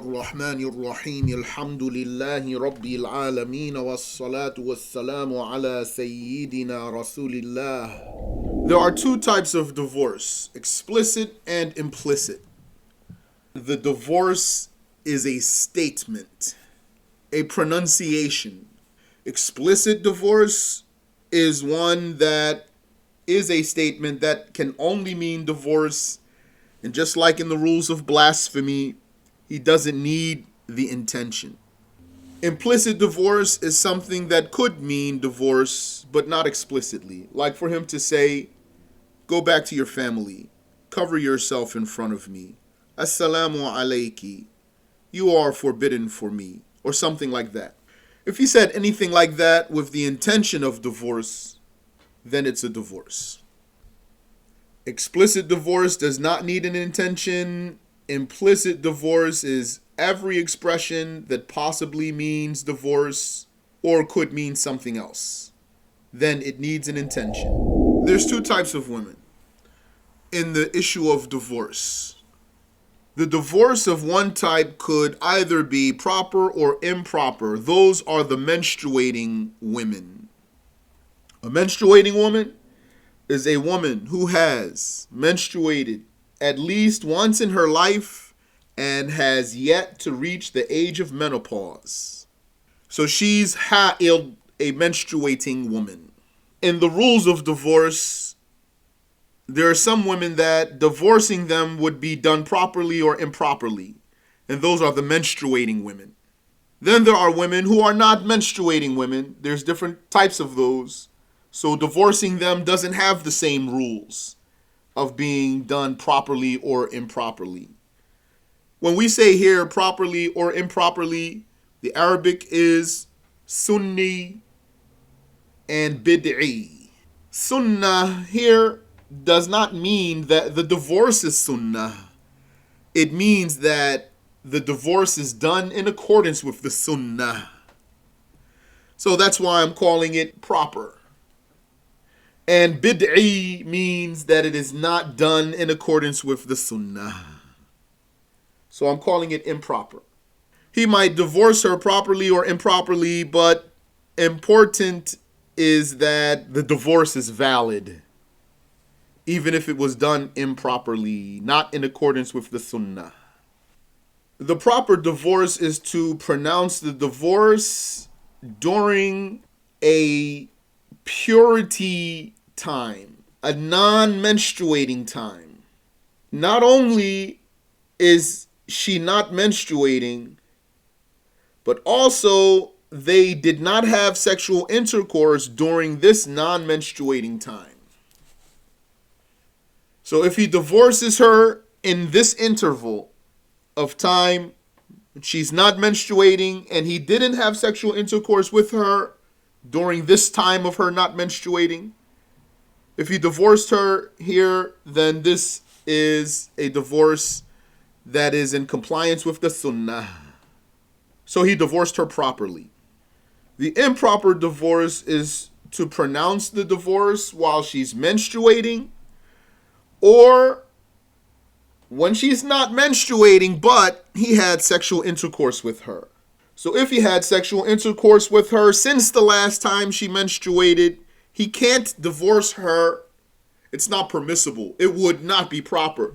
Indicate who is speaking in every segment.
Speaker 1: الرحمن الرحيم الحمد لله رب العالمين والصلاة والسلام على سيدنا رسول الله. There are two types of divorce, explicit and implicit. The divorce is a statement, a pronunciation. Explicit divorce is one that is a statement that can only mean divorce. And just like in the rules of blasphemy, he doesn't need the intention. Implicit divorce is something that could mean divorce, but not explicitly. Like for him to say, go back to your family, cover yourself in front of me. Assalamu alayki, you are forbidden for me, or something like that. If he said anything like that with the intention of divorce, then it's a divorce. Explicit divorce does not need an intention. Implicit divorce is every expression that possibly means divorce or could mean something else. Then it needs an intention. There's two types of women in the issue of divorce. The divorce of one type could either be proper or improper. Those are the menstruating women. A menstruating woman is a woman who has menstruated at least once in her life and has yet to reach the age of menopause. So she's ha'il, a menstruating woman. In the rules of divorce, there are some women that divorcing them would be done properly or improperly, and those are the menstruating women. Then there are women who are not menstruating women. There's different types of those. So divorcing them doesn't have the same rules of being done properly or improperly. When we say here properly or improperly, the Arabic is Sunni and Bid'i. Sunnah here does not mean that the divorce is Sunnah. It means that the divorce is done in accordance with the Sunnah. So that's why I'm calling it proper. And bid'i means that it is not done in accordance with the sunnah. So I'm calling it improper. He might divorce her properly or improperly, but important is that the divorce is valid, even if it was done improperly, not in accordance with the sunnah. The proper divorce is to pronounce the divorce during a purity time, a non-menstruating time. Not only is she not menstruating, but also they did not have sexual intercourse during this non-menstruating time. So if he divorces her in this interval of time, she's not menstruating, and he didn't have sexual intercourse with her during this time of her not menstruating, if he divorced her here, then this is a divorce that is in compliance with the sunnah. So he divorced her properly. The improper divorce is to pronounce the divorce while she's menstruating or when she's not menstruating, but he had sexual intercourse with her. So if he had sexual intercourse with her since the last time she menstruated, he can't divorce her. It's not permissible. It would not be proper.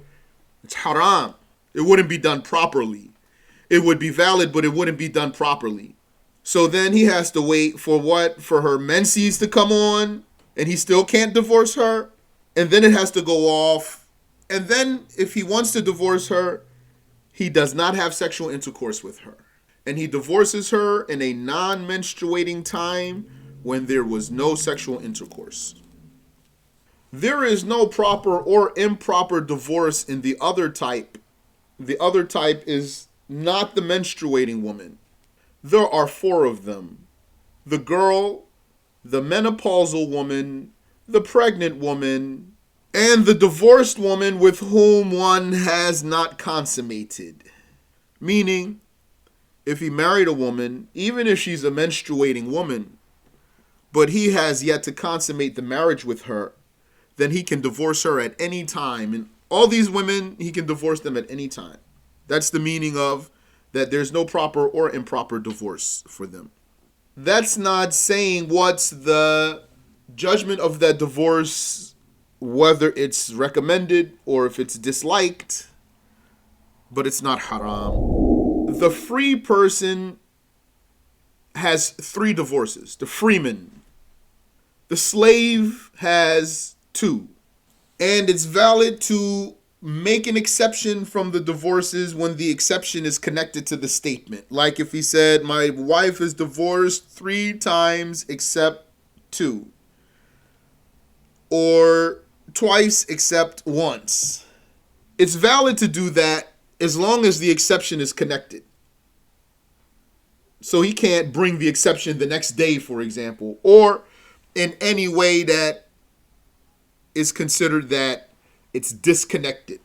Speaker 1: It's haram. It wouldn't be done properly. It would be valid, but it wouldn't be done properly. So then he has to wait for what? For her menses to come on, and he still can't divorce her. And then it has to go off. And then if he wants to divorce her, he does not have sexual intercourse with her. And he divorces her in a non-menstruating time when there was no sexual intercourse. There is no proper or improper divorce in the other type. The other type is not the menstruating woman. There are four of them: the girl, the menopausal woman, the pregnant woman, and the divorced woman with whom one has not consummated. Meaning, if he married a woman, even if she's a menstruating woman, but he has yet to consummate the marriage with her, then he can divorce her at any time. And all these women, he can divorce them at any time. That's the meaning of that there's no proper or improper divorce for them. That's not saying what's the judgment of that divorce, whether it's recommended or if it's disliked, but it's not haram. The free person has 3 divorces. The freeman. The slave has 2. And it's valid to make an exception from the divorces when the exception is connected to the statement. Like if he said, my wife is divorced 3 times except 2. Or twice except once. It's valid to do that as long as the exception is connected. So he can't bring the exception the next day, for example, or in any way that is considered that it's disconnected.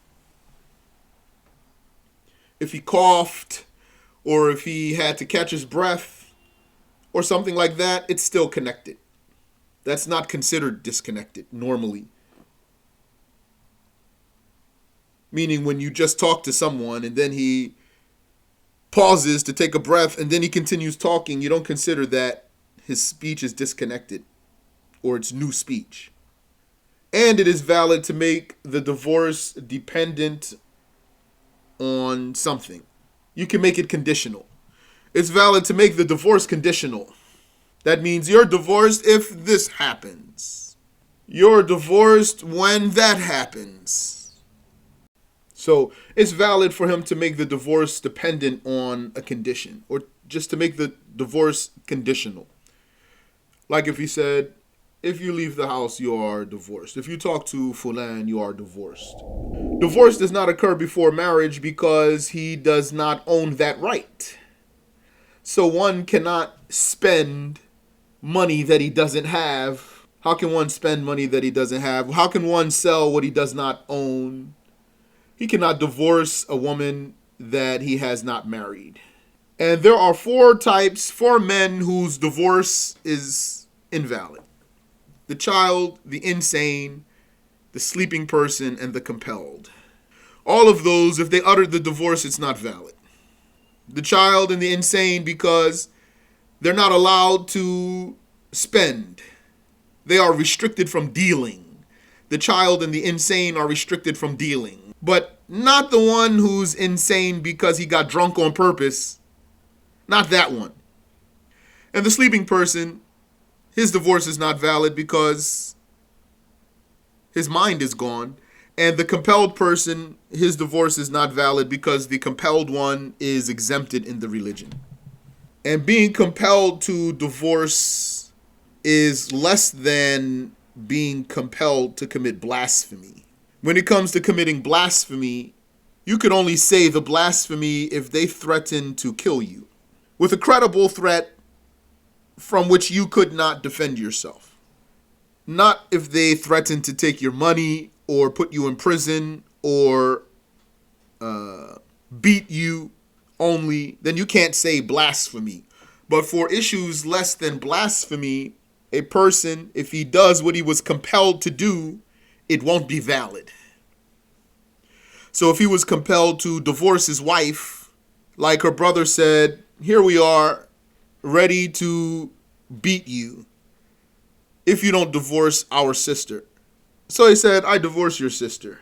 Speaker 1: If he coughed, or if he had to catch his breath, or something like that, it's still connected. That's not considered disconnected normally. Meaning when you just talk to someone and then he pauses to take a breath and then he continues talking, you don't consider that his speech is disconnected or it's new speech. And it is valid to make the divorce dependent on something. You can make it conditional. It's valid to make the divorce conditional. That means you're divorced if this happens. You're divorced when that happens. So it's valid for him to make the divorce dependent on a condition, or just to make the divorce conditional. Like if he said, if you leave the house, you are divorced. If you talk to fulan, you are divorced. Divorce does not occur before marriage because he does not own that right. So one cannot spend money that he doesn't have. How can one spend money that he doesn't have? How can one sell what he does not own? He cannot divorce a woman that he has not married. And there are 4 men whose divorce is invalid. The child, the insane, the sleeping person, and the compelled. All of those, if they uttered the divorce, it's not valid. The child and the insane because they're not allowed to spend. They are restricted from dealing. The child and the insane are restricted from dealing. But not the one who's insane because he got drunk on purpose. Not that one. And the sleeping person, his divorce is not valid because his mind is gone. And the compelled person, his divorce is not valid because the compelled one is exempted in the religion. And being compelled to divorce is less than being compelled to commit blasphemy. When it comes to committing blasphemy, you could only say the blasphemy if they threaten to kill you, with a credible threat from which you could not defend yourself. Not if they threaten to take your money or put you in prison or beat you only, then you can't say blasphemy. But for issues less than blasphemy, a person, if he does what he was compelled to do, it won't be valid. So if he was compelled to divorce his wife, like her brother said, here we are, ready to beat you if you don't divorce our sister. So he said, I divorce your sister.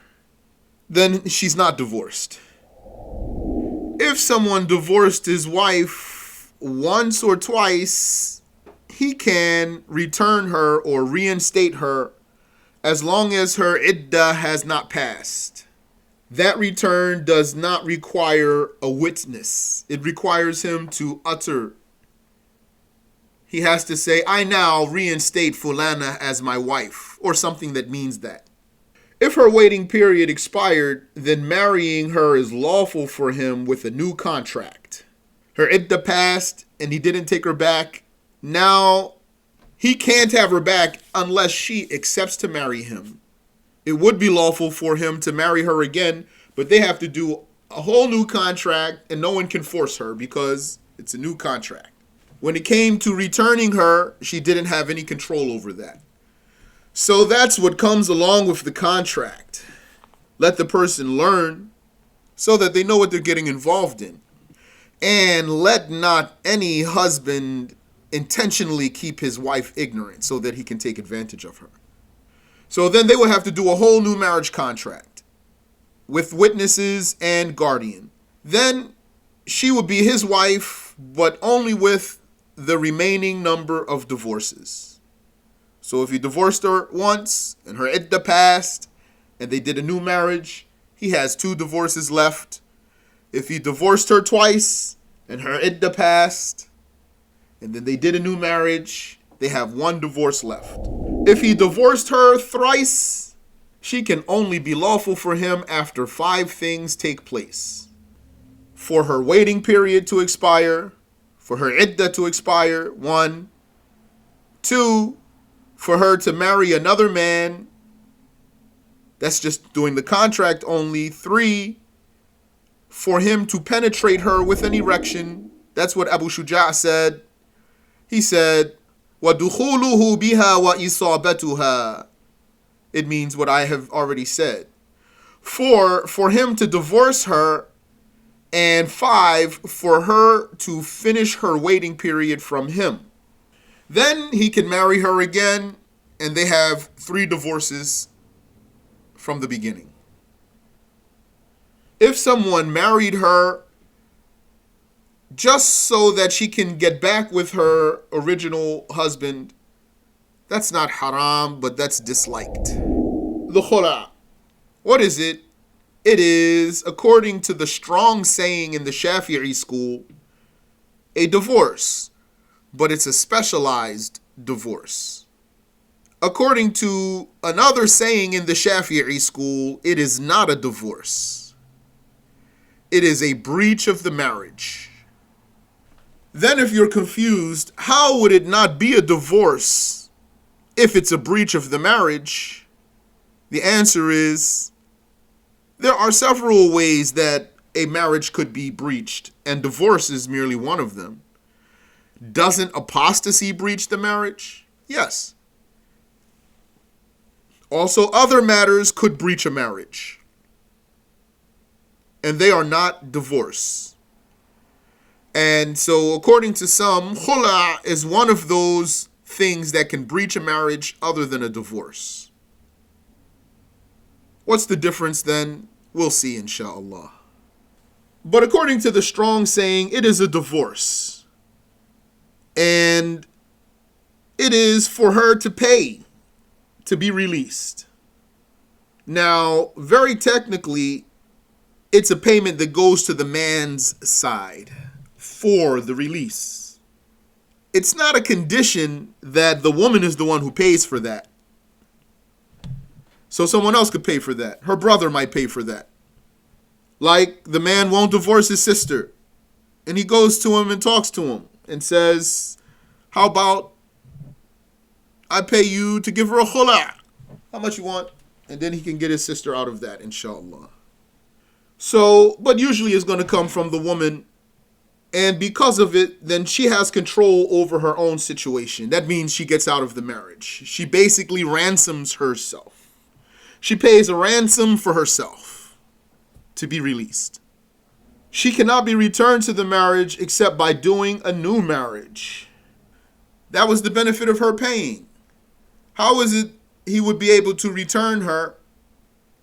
Speaker 1: Then she's not divorced. If someone divorced his wife once or twice, he can return her or reinstate her as long as her iddah has not passed. That return does not require a witness. It requires him to utter. He has to say, I now reinstate fulana as my wife, or something that means that. If her waiting period expired, then marrying her is lawful for him with a new contract. Her iddah passed and he didn't take her back. Now he can't have her back unless she accepts to marry him. It would be lawful for him to marry her again, but they have to do a whole new contract and no one can force her because it's a new contract. When it came to returning her, she didn't have any control over that. So that's what comes along with the contract. Let the person learn so that they know what they're getting involved in. And let not any husband intentionally keep his wife ignorant so that he can take advantage of her. So then they would have to do a whole new marriage contract with witnesses and guardian. Then she would be his wife, but only with the remaining number of divorces. So if he divorced her once and her iddah passed and they did a new marriage, he has 2 divorces left. If he divorced her twice and her iddah passed and then they did a new marriage, they have 1 divorce left. If he divorced her thrice, she can only be lawful for him after 5 things take place. For her waiting period to expire, for her iddah to expire, 1. 2, for her to marry another man. That's just doing the contract only. 3, for him to penetrate her with an erection. That's what Abu Shuja' said. He said, وَدُخُولُهُ بِهَا وَإِصَابَتُهَا. It means what I have already said. 4, for him to divorce her. And 5, for her to finish her waiting period from him. Then he can marry her again, and they have 3 divorces from the beginning. If someone married her just so that she can get back with her original husband, that's not haram, but that's disliked. The khula. What is it? It is, according to the strong saying in the Shafi'i school, a divorce, but it's a specialized divorce. According to another saying in the Shafi'i school, it is not a divorce. It is a breach of the marriage. Then if you're confused, how would it not be a divorce if it's a breach of the marriage? The answer is, there are several ways that a marriage could be breached, and divorce is merely one of them. Doesn't apostasy breach the marriage? Yes. Also, other matters could breach a marriage, and they are not divorce. And so, according to some, khula is one of those things that can breach a marriage other than a divorce. What's the difference then? We'll see, inshallah. But according to the strong saying, it is a divorce. And it is for her to pay to be released. Now, very technically, it's a payment that goes to the man's side for the release. It's not a condition that the woman is the one who pays for that. So someone else could pay for that. Her brother might pay for that. Like the man won't divorce his sister. And he goes to him and talks to him and says, how about I pay you to give her a khula? How much you want? And then he can get his sister out of that, inshallah. So, but usually it's going to come from the woman. And because of it, then she has control over her own situation. That means she gets out of the marriage. She basically ransoms herself. She pays a ransom for herself to be released. She cannot be returned to the marriage except by doing a new marriage. That was the benefit of her paying. How is it he would be able to return her?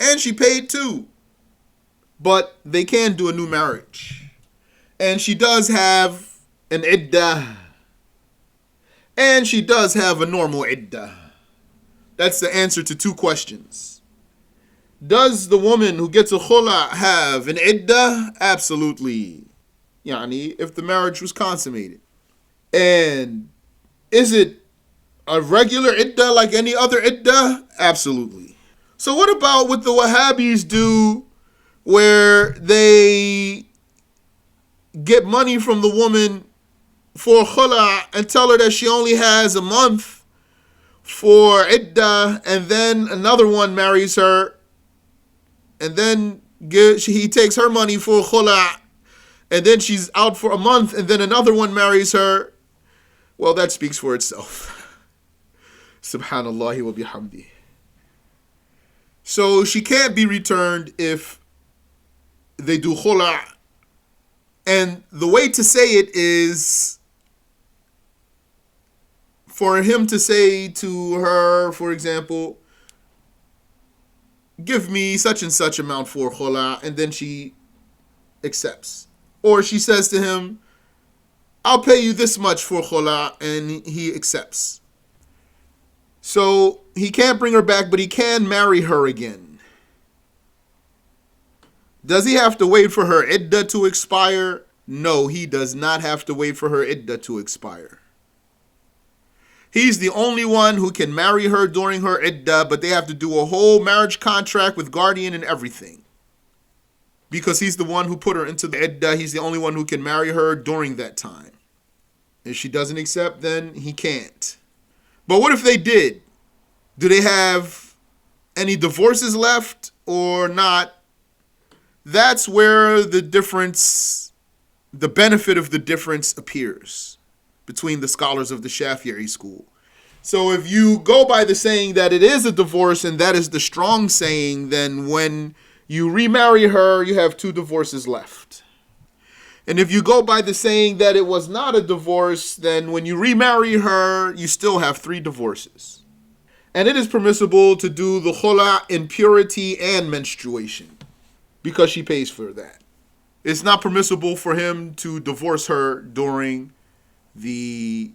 Speaker 1: And she paid too. But they can do a new marriage. And she does have an iddah. And she does have a normal iddah. That's the answer to 2 questions. Does the woman who gets a khula have an iddah? Absolutely. Yani, if the marriage was consummated. And is it a regular iddah like any other iddah? Absolutely. So what about what the Wahhabis do where they get money from the woman for khula and tell her that she only has a month for iddah, and then another one marries her, and then he takes her money for khula, and then she's out for a month, and then another one marries her? Well, that speaks for itself. Subhanallah wa bihamdi. So she can't be returned if they do khula And the way to say it is for him to say to her, for example, give me such and such amount for khula, and then she accepts. Or she says to him, I'll pay you this much for khula, and he accepts. So he can't bring her back, but he can marry her again. Does he have to wait for her iddah to expire? No, he does not have to wait for her iddah to expire. He's the only one who can marry her during her iddah, but they have to do a whole marriage contract with guardian and everything. Because he's the one who put her into the iddah, he's the only one who can marry her during that time. If she doesn't accept, then he can't. But what if they did? Do they have any divorces left or not? That's where the difference, the benefit of the difference appears between the scholars of the Shafi'i school. So if you go by the saying that it is a divorce and that is the strong saying, then when you remarry her, you have 2 divorces left. And if you go by the saying that it was not a divorce, then when you remarry her, you still have 3 divorces. And it is permissible to do the khula in purity and menstruation because she pays for that. It's not permissible for him to divorce her during the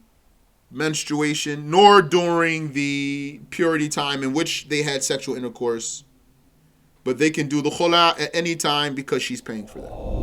Speaker 1: menstruation, nor during the purity time in which they had sexual intercourse. But they can do the khula at any time because she's paying for that.